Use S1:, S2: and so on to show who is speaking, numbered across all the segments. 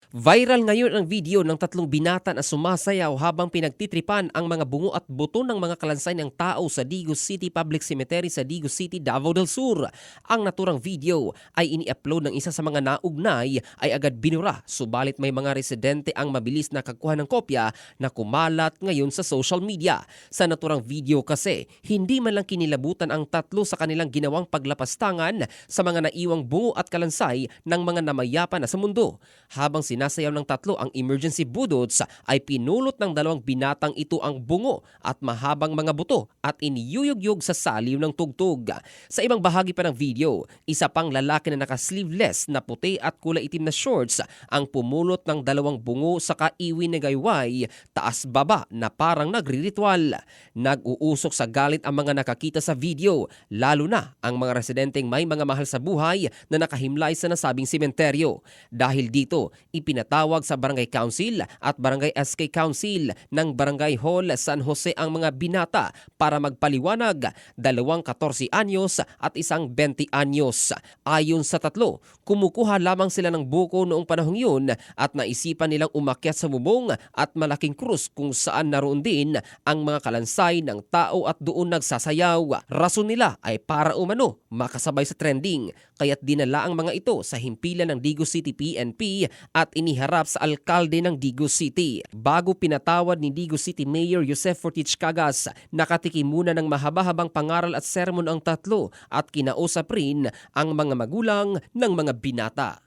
S1: Viral ngayon ang video ng tatlong binata na sumasayaw habang pinagtitripan ang mga bungo at buto ng mga kalansay ng tao sa Digos City Public Cemetery sa Digos City, Davao del Sur. Ang naturang video ay ini-upload ng isa sa mga naugnay ay agad binura, subalit may mga residente ang mabilis na kakuha ng kopya na kumalat ngayon sa social media. Sa naturang video kasi, hindi man lang kinilabutan ang tatlo sa kanilang ginawang paglapastangan sa mga naiwang bungo at kalansay ng mga namayapa na sa mundo. Habang sinasayaw ng tatlo ang emergency budots ay pinulot ng dalawang binatang ito ang bungo at mahabang mga buto at iniyuyugyug sa saliw ng tugtog. Sa ibang bahagi pa ng video, isa pang lalaki na naka-sleeveless na puti at kulay itim na shorts ang pumulot ng dalawang bungo sa kaiwi na gayway taas-baba na parang nagriritual. Nag-uusok sa galit ang mga nakakita sa video, lalo na ang mga residenteng may mga mahal sa buhay na nakahimlay sa nasabing sementeryo. Dahil dito, ipinatawag sa Barangay Council at Barangay SK Council ng Barangay Hall San Jose ang mga binata para magpaliwanag, 14 anyos at 20 anyos. Ayon sa tatlo, kumukuha lamang sila ng buko noong panahong yun at naisipan nilang umakyat sa bubong at malaking krus kung saan naroon din ang mga kalansay ng tao at doon nagsasayaw. Rason nila ay para umano makasabay sa trending, kaya't dinala ang mga ito sa himpilan ng Digos City PNP at iniharap sa alkalde ng Digos City. Bago pinatawad ni Digos City Mayor Joseph Fortich Cagas, nakatikim muna ng mahaba-habang pangaral at sermon ang tatlo at kinausap rin ang mga magulang ng mga binata.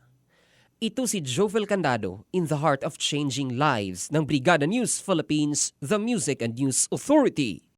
S1: Ito si Jovel Candado in the heart of changing lives ng Brigada News Philippines, the Music and News Authority.